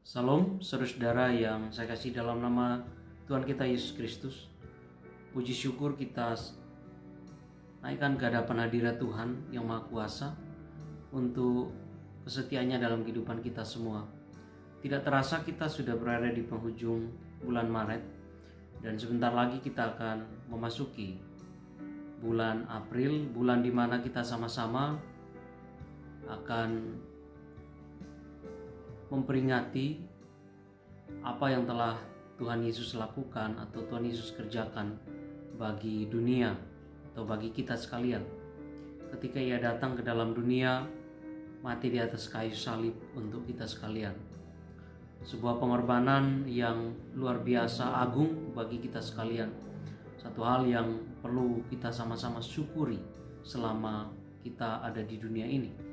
Salam saudara-saudara yang saya kasih dalam nama Tuhan kita Yesus Kristus. Puji syukur kita naikkan ke hadapan hadirat Tuhan yang Maha Kuasa untuk kesetiaannya dalam kehidupan kita semua. Tidak terasa kita sudah berada di penghujung bulan Maret dan sebentar lagi kita akan memasuki bulan April, bulan di mana kita sama-sama akan memperingati apa yang telah Tuhan Yesus lakukan atau Tuhan Yesus kerjakan bagi dunia atau bagi kita sekalian. Ketika Ia datang ke dalam dunia, mati di atas kayu salib untuk kita sekalian. Sebuah pengorbanan yang luar biasa agung bagi kita sekalian. Satu hal yang perlu kita sama-sama syukuri selama kita ada di dunia ini.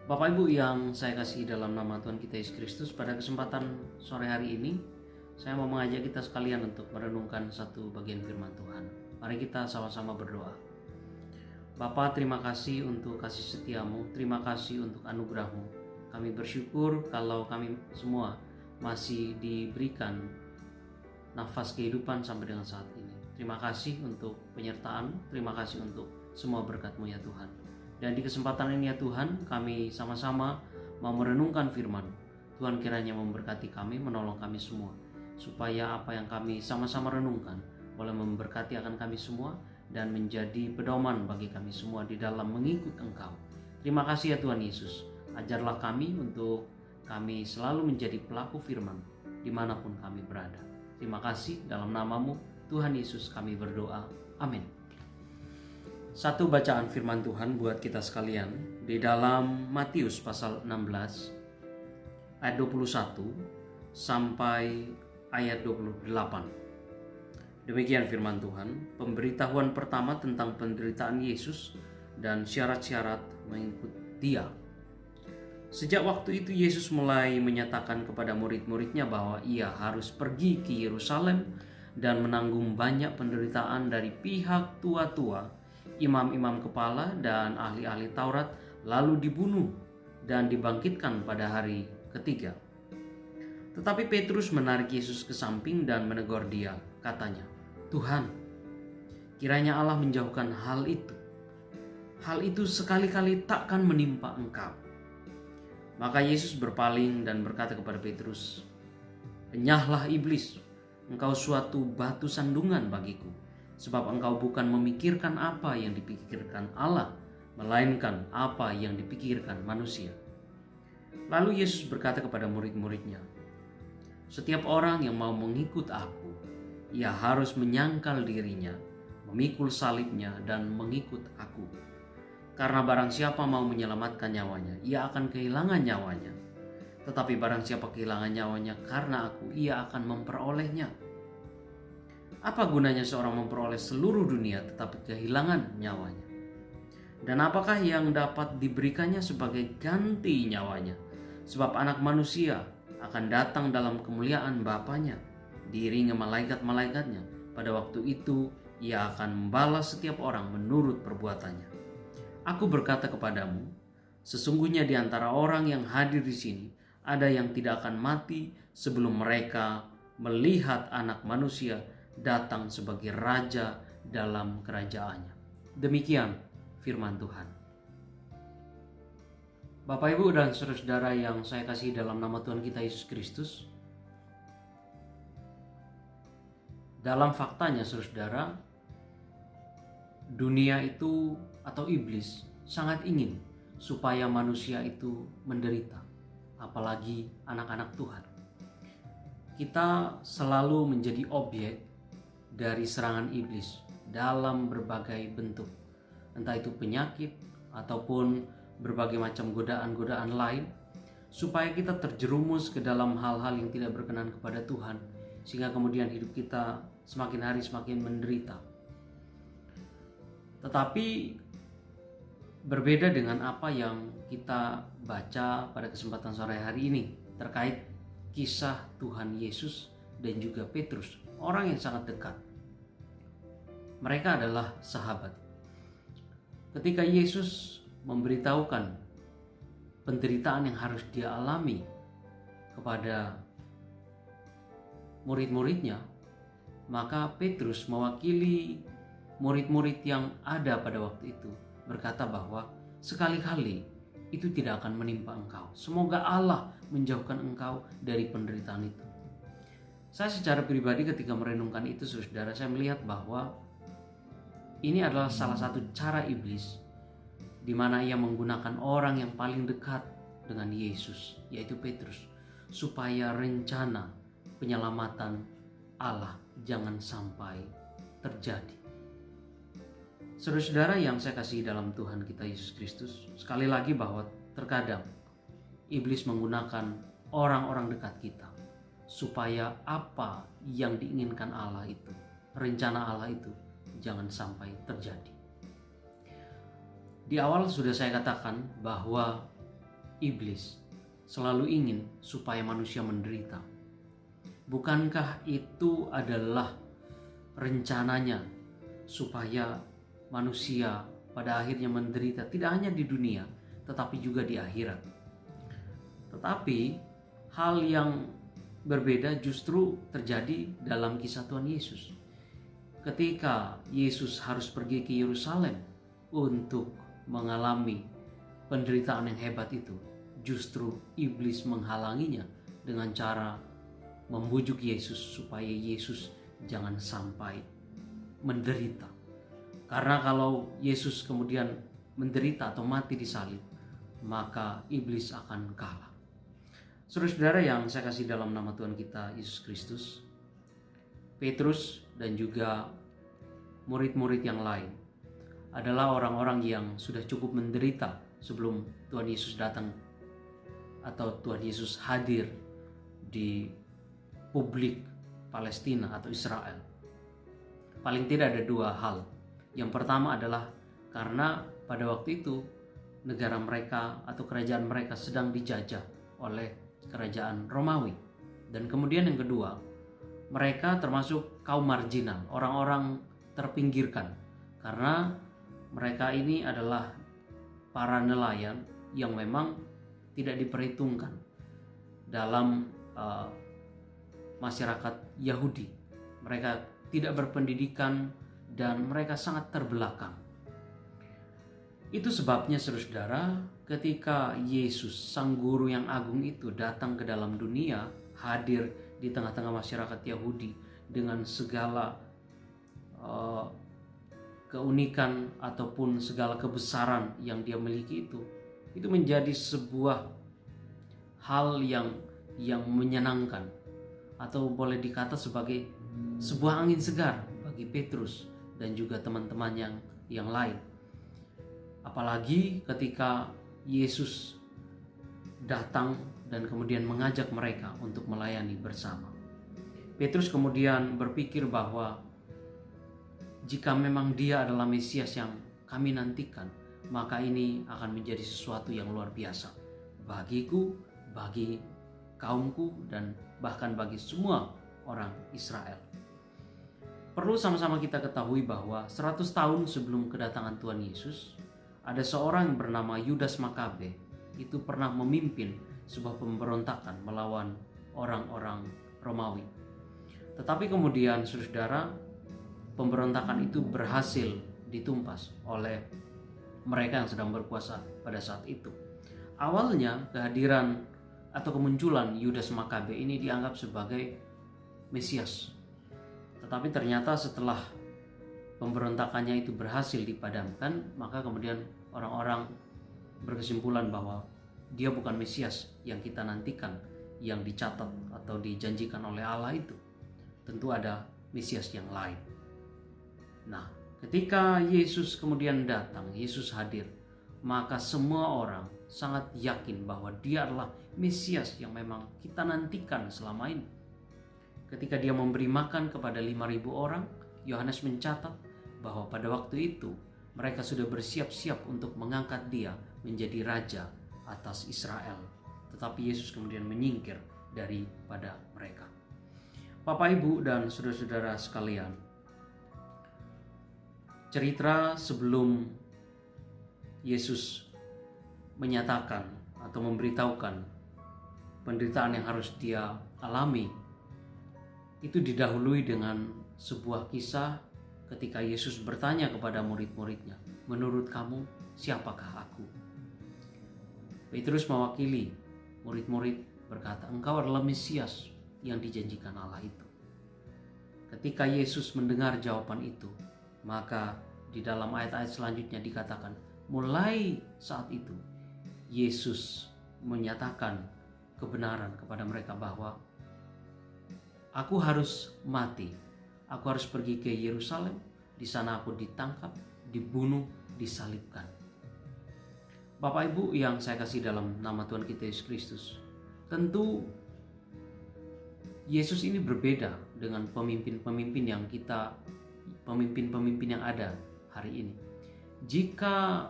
Bapak Ibu yang saya kasih dalam nama Tuhan kita Yesus Kristus, pada kesempatan sore hari ini saya mau mengajak kita sekalian untuk merenungkan satu bagian firman Tuhan. Mari kita sama-sama berdoa. Bapa, terima kasih untuk kasih setiamu, terima kasih untuk anugerahmu. Kami bersyukur kalau kami semua masih diberikan nafas kehidupan sampai dengan saat ini. Terima kasih untuk penyertaan, terima kasih untuk semua berkat-Mu ya Tuhan. Dan di kesempatan ini ya Tuhan, kami sama-sama mau merenungkan firman. Tuhan kiranya memberkati kami, menolong kami semua, supaya apa yang kami sama-sama renungkan boleh memberkati akan kami semua dan menjadi pedoman bagi kami semua di dalam mengikut Engkau. Terima kasih ya Tuhan Yesus. Ajarlah kami untuk kami selalu menjadi pelaku firman dimanapun kami berada. Terima kasih, dalam nama-Mu Tuhan Yesus kami berdoa. Amin. Satu bacaan firman Tuhan buat kita sekalian di dalam Matius pasal 16 ayat 21 sampai ayat 28. Demikian firman Tuhan, pemberitahuan pertama tentang penderitaan Yesus dan syarat-syarat mengikut Dia. Sejak waktu itu Yesus mulai menyatakan kepada murid-muridnya bahwa Ia harus pergi ke Yerusalem dan menanggung banyak penderitaan dari pihak tua-tua, imam-imam kepala dan ahli-ahli Taurat, lalu dibunuh dan dibangkitkan pada hari ketiga. Tetapi Petrus menarik Yesus ke samping dan menegur Dia. Katanya, "Tuhan, kiranya Allah menjauhkan hal itu. Hal itu sekali-kali takkan menimpa Engkau." Maka Yesus berpaling dan berkata kepada Petrus, "Enyahlah iblis, engkau suatu batu sandungan bagiku. Sebab engkau bukan memikirkan apa yang dipikirkan Allah, melainkan apa yang dipikirkan manusia." Lalu Yesus berkata kepada murid-muridnya, "Setiap orang yang mau mengikut aku, ia harus menyangkal dirinya, memikul salibnya dan mengikut aku. Karena barang siapa mau menyelamatkan nyawanya, ia akan kehilangan nyawanya. Tetapi barang siapa kehilangan nyawanya karena aku, ia akan memperolehnya. Apa gunanya seorang memperoleh seluruh dunia tetapi kehilangan nyawanya? Dan apakah yang dapat diberikannya sebagai ganti nyawanya? Sebab anak manusia akan datang dalam kemuliaan Bapanya, diiringi malaikat-malaikatnya. Pada waktu itu ia akan membalas setiap orang menurut perbuatannya. Aku berkata kepadamu, sesungguhnya di antara orang yang hadir di sini ada yang tidak akan mati sebelum mereka melihat Anak Manusia datang sebagai Raja dalam kerajaannya." Demikian firman Tuhan. Bapak, Ibu, dan saudara-saudara yang saya kasih dalam nama Tuhan kita Yesus Kristus, dalam faktanya saudara, dunia itu atau iblis sangat ingin supaya manusia itu menderita, apalagi anak-anak Tuhan. Kita selalu menjadi objek dari serangan iblis dalam berbagai bentuk, entah itu penyakit ataupun berbagai macam godaan-godaan lain, supaya kita terjerumus ke dalam hal-hal yang tidak berkenan kepada Tuhan, sehingga kemudian hidup kita semakin hari semakin menderita. Tetapi berbeda dengan apa yang kita baca pada kesempatan sore hari ini terkait kisah Tuhan Yesus dan juga Petrus, orang yang sangat dekat. Mereka adalah sahabat. Ketika Yesus memberitahukan penderitaan yang harus dia alami kepada murid-muridnya, maka Petrus mewakili murid-murid yang ada pada waktu itu berkata bahwa sekali-kali itu tidak akan menimpa engkau. Semoga Allah menjauhkan engkau dari penderitaan itu. Saya secara pribadi ketika merenungkan itu, saudara, saya melihat bahwa ini adalah salah satu cara iblis di mana ia menggunakan orang yang paling dekat dengan Yesus, yaitu Petrus, supaya rencana penyelamatan Allah jangan sampai terjadi. Saudara-saudara yang saya kasihi dalam Tuhan kita Yesus Kristus, sekali lagi bahwa terkadang iblis menggunakan orang-orang dekat kita supaya apa yang diinginkan Allah itu, rencana Allah itu jangan sampai terjadi. Di awal sudah saya katakan bahwa iblis selalu ingin supaya manusia menderita. Bukankah itu adalah rencananya supaya manusia pada akhirnya menderita tidak hanya di dunia tetapi juga di akhirat? Tetapi hal yang berbeda justru terjadi dalam kisah Tuhan Yesus. Ketika Yesus harus pergi ke Yerusalem untuk mengalami penderitaan yang hebat itu, justru iblis menghalanginya dengan cara membujuk Yesus supaya Yesus jangan sampai menderita. Karena kalau Yesus kemudian menderita atau mati di salib, maka iblis akan kalah. Saudara-saudara yang saya kasih dalam nama Tuhan kita Yesus Kristus, Petrus dan juga murid-murid yang lain adalah orang-orang yang sudah cukup menderita sebelum Tuhan Yesus datang atau Tuhan Yesus hadir di publik Palestina atau Israel. Paling tidak ada dua hal. Yang pertama adalah karena pada waktu itu negara mereka atau kerajaan mereka sedang dijajah oleh kerajaan Romawi. Dan kemudian yang kedua, mereka termasuk kaum marginal, orang-orang terpinggirkan, karena mereka ini adalah para nelayan yang memang tidak diperhitungkan dalam masyarakat Yahudi. Mereka tidak berpendidikan dan mereka sangat terbelakang. Itu sebabnya saudara, ketika Yesus sang guru yang agung itu datang ke dalam dunia, hadir di tengah-tengah masyarakat Yahudi dengan segala keunikan ataupun segala kebesaran yang dia miliki, itu menjadi sebuah hal yang menyenangkan, atau boleh dikata sebagai sebuah angin segar bagi Petrus dan juga teman-teman yang lain. Apalagi ketika Yesus datang dan kemudian mengajak mereka untuk melayani bersama. Petrus kemudian berpikir bahwa jika memang dia adalah Mesias yang kami nantikan, maka ini akan menjadi sesuatu yang luar biasa bagiku, bagi kaumku, dan bahkan bagi semua orang Israel. Perlu sama-sama kita ketahui bahwa 100 tahun sebelum kedatangan Tuhan Yesus, ada seorang yang bernama Yudas Makabe itu pernah memimpin sebuah pemberontakan melawan orang-orang Romawi. Tetapi kemudian saudara, pemberontakan itu berhasil ditumpas oleh mereka yang sedang berkuasa pada saat itu. Awalnya kehadiran atau kemunculan Yudas Makabe ini dianggap sebagai Mesias. Tetapi ternyata setelah pemberontakannya itu berhasil dipadamkan, maka kemudian orang-orang berkesimpulan bahwa dia bukan Mesias yang kita nantikan, yang dicatat atau dijanjikan oleh Allah itu. Tentu ada Mesias yang lain. Nah, ketika Yesus kemudian datang, Yesus hadir, maka semua orang sangat yakin bahwa dia adalah Mesias yang memang kita nantikan selama ini. Ketika dia memberi makan kepada 5.000 orang, Yohanes mencatat bahwa pada waktu itu mereka sudah bersiap-siap untuk mengangkat dia menjadi raja atas Israel. Tetapi Yesus kemudian menyingkir daripada mereka. Bapak, Ibu, dan saudara-saudara sekalian, cerita sebelum Yesus menyatakan atau memberitahukan penderitaan yang harus dia alami itu didahului dengan sebuah kisah ketika Yesus bertanya kepada murid-muridnya, "Menurut kamu siapakah aku?" Petrus mewakili murid-murid berkata, "Engkau adalah Mesias yang dijanjikan Allah itu." Ketika Yesus mendengar jawaban itu, maka di dalam ayat-ayat selanjutnya dikatakan, mulai saat itu Yesus menyatakan kebenaran kepada mereka bahwa aku harus mati, aku harus pergi ke Yerusalem, di sana aku ditangkap, dibunuh, disalibkan. Bapak Ibu yang saya kasih dalam nama Tuhan kita Yesus Kristus, tentu Yesus ini berbeda dengan pemimpin-pemimpin yang ada hari ini. Jika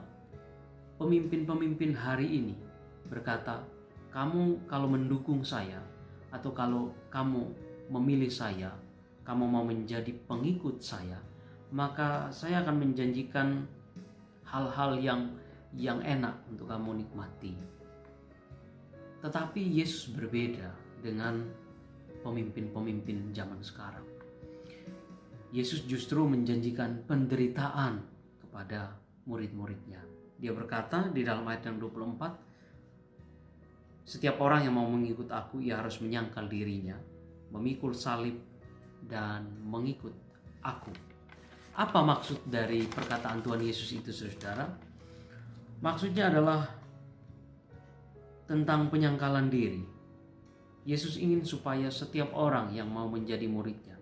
pemimpin-pemimpin hari ini berkata, kamu kalau mendukung saya atau kalau kamu memilih saya, kamu mau menjadi pengikut saya, maka saya akan menjanjikan hal-hal yang enak untuk kamu nikmati. Tetapi Yesus berbeda dengan pemimpin-pemimpin zaman sekarang. Yesus justru menjanjikan penderitaan kepada murid-muridnya. Dia berkata di dalam ayat yang 24, setiap orang yang mau mengikut aku, ia harus menyangkal dirinya, memikul salib, dan mengikut aku. Apa maksud dari perkataan Tuhan Yesus itu, saudara? Maksudnya adalah tentang penyangkalan diri. Yesus ingin supaya setiap orang yang mau menjadi muridnya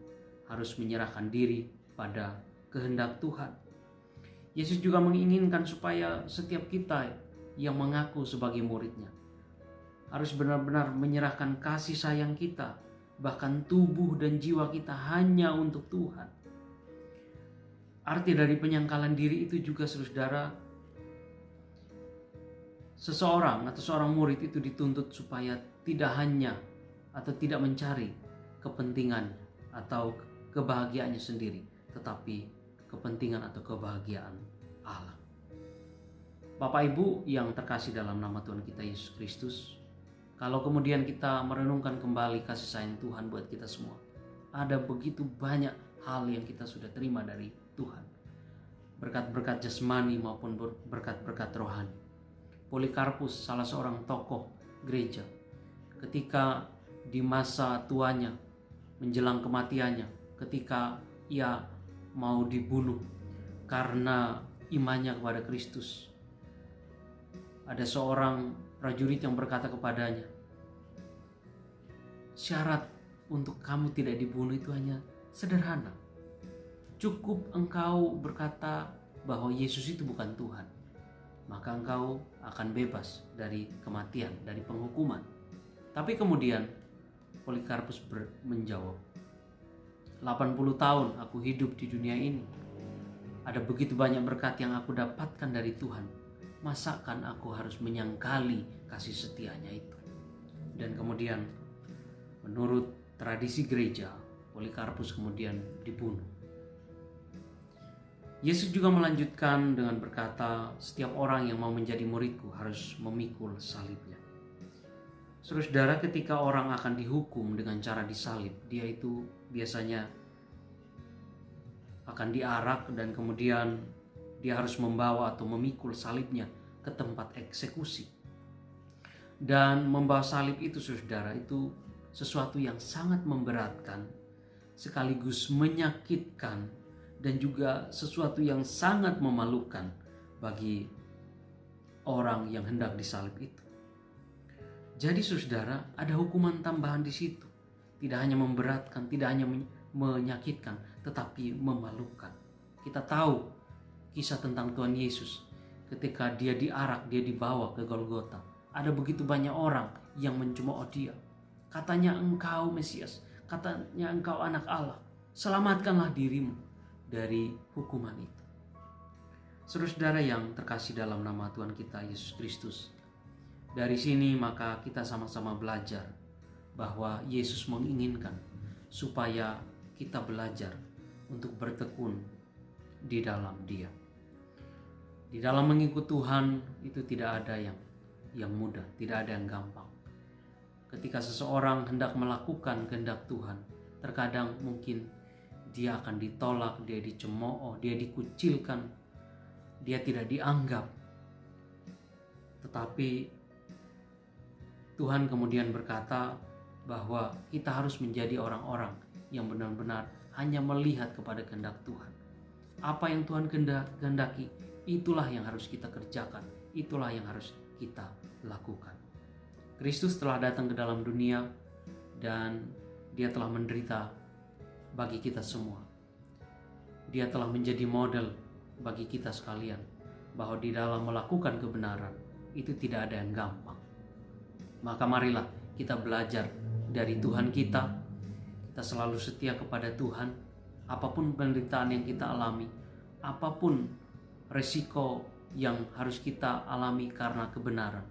harus menyerahkan diri pada kehendak Tuhan. Yesus juga menginginkan supaya setiap kita yang mengaku sebagai muridnya harus benar-benar menyerahkan kasih sayang kita, bahkan tubuh dan jiwa kita hanya untuk Tuhan. Arti dari penyangkalan diri itu juga, saudara, seseorang atau seorang murid itu dituntut supaya tidak hanya atau tidak mencari kepentingan atau kebahagiaannya sendiri, tetapi kepentingan atau kebahagiaan Allah. Bapak Ibu yang terkasih dalam nama Tuhan kita Yesus Kristus, kalau kemudian kita merenungkan kembali kasih sayang Tuhan buat kita semua, ada begitu banyak hal yang kita sudah terima dari Tuhan. Berkat-berkat jasmani maupun berkat-berkat rohani. Polikarpus, salah seorang tokoh gereja, ketika di masa tuanya menjelang kematiannya, ketika ia mau dibunuh karena imannya kepada Kristus, ada seorang prajurit yang berkata kepadanya, syarat untuk kamu tidak dibunuh itu hanya sederhana. Cukup engkau berkata bahwa Yesus itu bukan Tuhan, maka engkau akan bebas dari kematian, dari penghukuman. Tapi kemudian Polikarpus menjawab, 80 tahun aku hidup di dunia ini. Ada begitu banyak berkat yang aku dapatkan dari Tuhan. Masakan aku harus menyangkali kasih setianya itu? Dan kemudian menurut tradisi gereja, Polikarpus kemudian dibunuh. Yesus juga melanjutkan dengan berkata, setiap orang yang mau menjadi muridku harus memikul salibnya. Saudara, ketika orang akan dihukum dengan cara disalib, dia itu biasanya akan diarak dan kemudian dia harus membawa atau memikul salibnya ke tempat eksekusi. Dan membawa salib itu, saudara, itu sesuatu yang sangat memberatkan, sekaligus menyakitkan, dan juga sesuatu yang sangat memalukan bagi orang yang hendak disalib itu. Jadi saudara, ada hukuman tambahan di situ. Tidak hanya memberatkan, tidak hanya menyakitkan, tetapi memalukan. Kita tahu kisah tentang Tuhan Yesus. Ketika dia diarak, dia dibawa ke Golgota. Ada begitu banyak orang yang mencemooh dia. Katanya engkau Mesias, katanya engkau anak Allah. Selamatkanlah dirimu dari hukuman itu. Saudara-saudara yang terkasih dalam nama Tuhan kita Yesus Kristus, dari sini maka kita sama-sama belajar bahwa Yesus menginginkan supaya kita belajar untuk bertekun di dalam Dia. Di dalam mengikut Tuhan itu tidak ada yang mudah, tidak ada yang gampang. ketika seseorang hendak melakukan kehendak Tuhan, terkadang mungkin dia akan ditolak, dia dicemooh, dia dikucilkan, dia tidak dianggap. Tetapi Tuhan kemudian berkata bahwa kita harus menjadi orang-orang yang benar-benar hanya melihat kepada kehendak Tuhan. Apa yang Tuhan kehendaki, itulah yang harus kita kerjakan, itulah yang harus kita lakukan. Kristus telah datang ke dalam dunia dan Dia telah menderita bagi kita semua. Dia telah menjadi model bagi kita sekalian, bahwa di dalam melakukan kebenaran itu tidak ada yang gampang. Maka marilah kita belajar dari Tuhan kita. Kita selalu setia kepada Tuhan. Apapun penderitaan yang kita alami, apapun resiko yang harus kita alami karena kebenaran,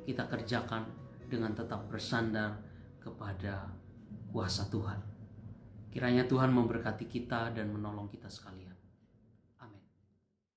kita kerjakan dengan tetap bersandar kepada kuasa Tuhan. Kiranya Tuhan memberkati kita dan menolong kita sekalian. Amin.